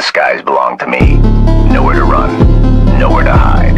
skies belong to me. Nowhere to run, nowhere to hide.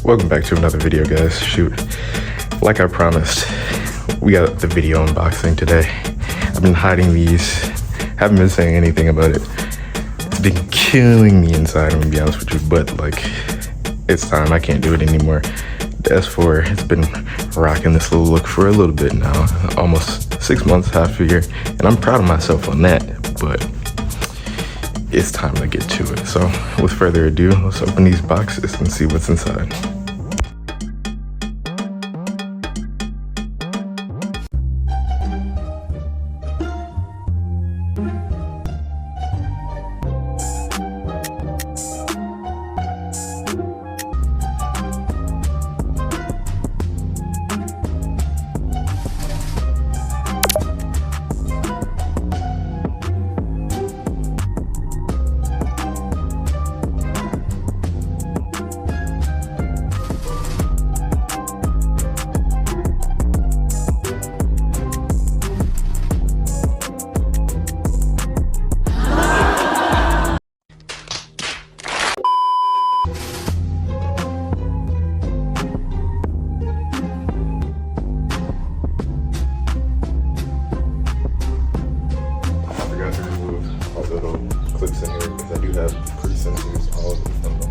Welcome back to another video, guys. Shoot, like I promised, we got the video unboxing today. I've been hiding these, haven't been saying anything about it. It's been killing me inside, I'm gonna be honest with you, but like, it's time. I can't do it anymore. The S4 has been rocking this little look for a little bit now, almost 6 months, half a year, and I'm proud of myself on that, but it's time to get to it. So with further ado, let's open these boxes and see what's inside. Clips in here because I do have pre-sensors, all of them number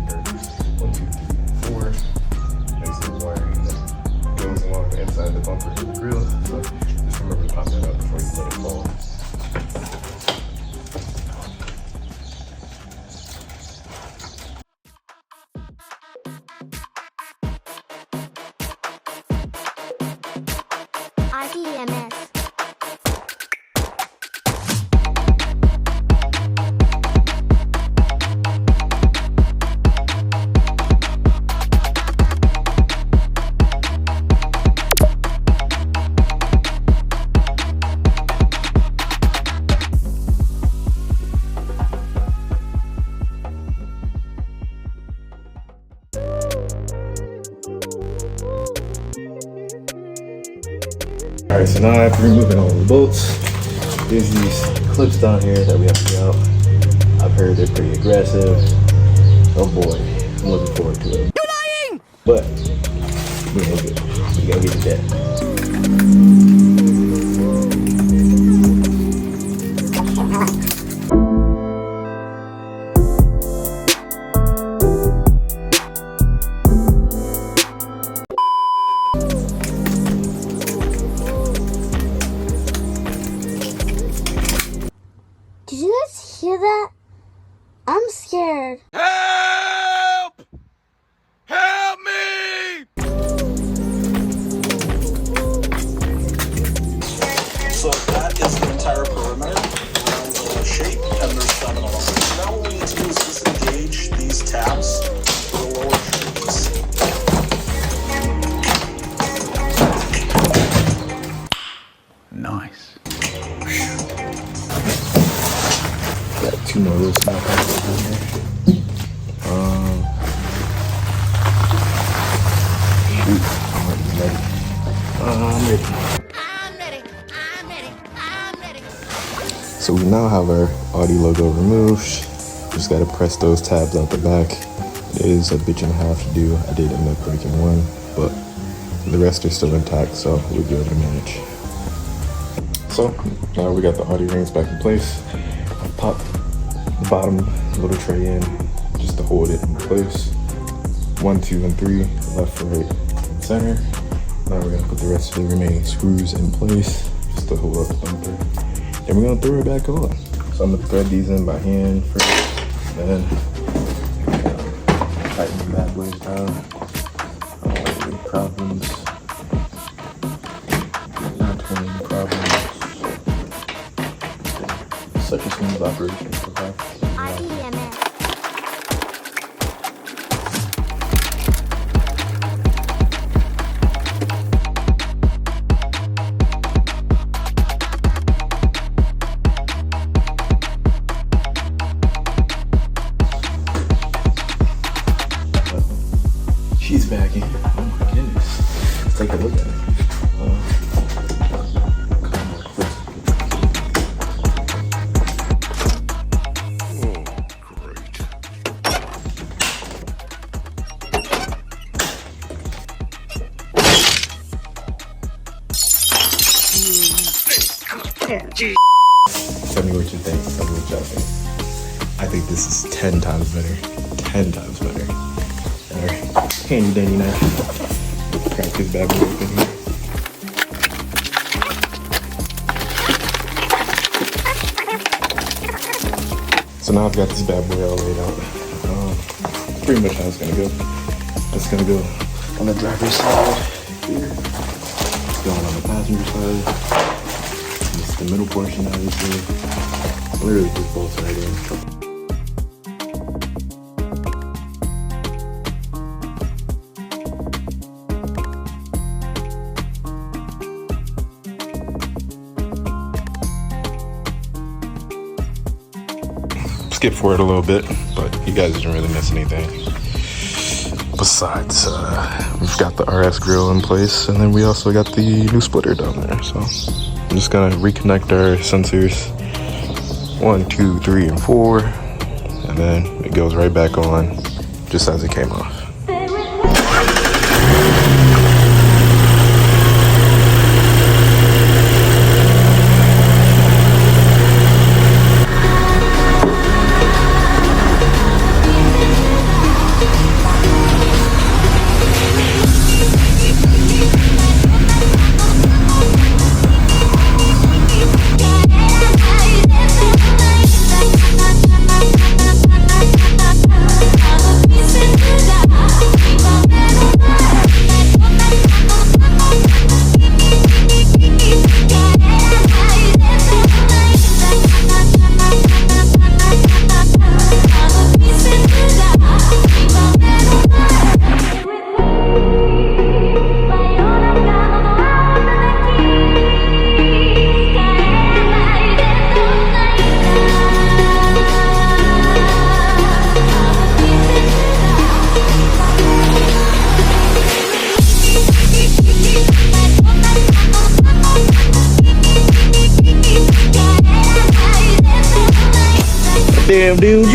1, 2, 3, 4. There's the wiring that goes along the inside of the bumper to the grill, so just remember to pop that out before you let it fall. RDMS. Alright, so now after removing all the bolts, there's these clips down here that we have to get out. I've heard they're pretty aggressive. Oh boy, I'm looking forward to it. You're lying! But we're gonna get it done. Did you guys hear that? I'm scared. Help! Help me! So that is the entire perimeter around the shape, and there's 7 of them. So now what we need to do is disengage these tabs for the lower shapes. Nice. Got 2 more little small packs in here. Shoot, I'm ready. I'm ready. So we now have our Audi logo removed. Just gotta press those tabs out the back. It is a bitch and a half to do. I did end up breaking one, but the rest are still intact, so we'll be able to manage. So now we got the Audi rings back in place. I popped the bottom little tray in just to hold it in place. 1, 2, and 3, left, right, center. Now we're gonna put the rest of the remaining screws in place just to hold up the bumper. Then we're gonna throw it back on. So I'm gonna thread these in by hand first, then tighten back in. Oh my goodness. Let's take a look at it. Tell me what you think. Tell me what y'all think. I think this is 10 times better. 10 times better. Alright. Handy dandy knife. Crack this bad boy open here. So now I've got this bad boy all laid out. Pretty much how it's gonna go. It's gonna go on the driver's side here. It's going on the passenger side. This is the middle portion, obviously. Literally just bolts right in. Skip forward a little bit, but you guys didn't really miss anything. Besides, we've got the RS grill in place, and then we also got the new splitter down there. So I'm just gonna reconnect our sensors 1, 2, 3, and 4, and then it goes right back on just as it came off. Damn, dude,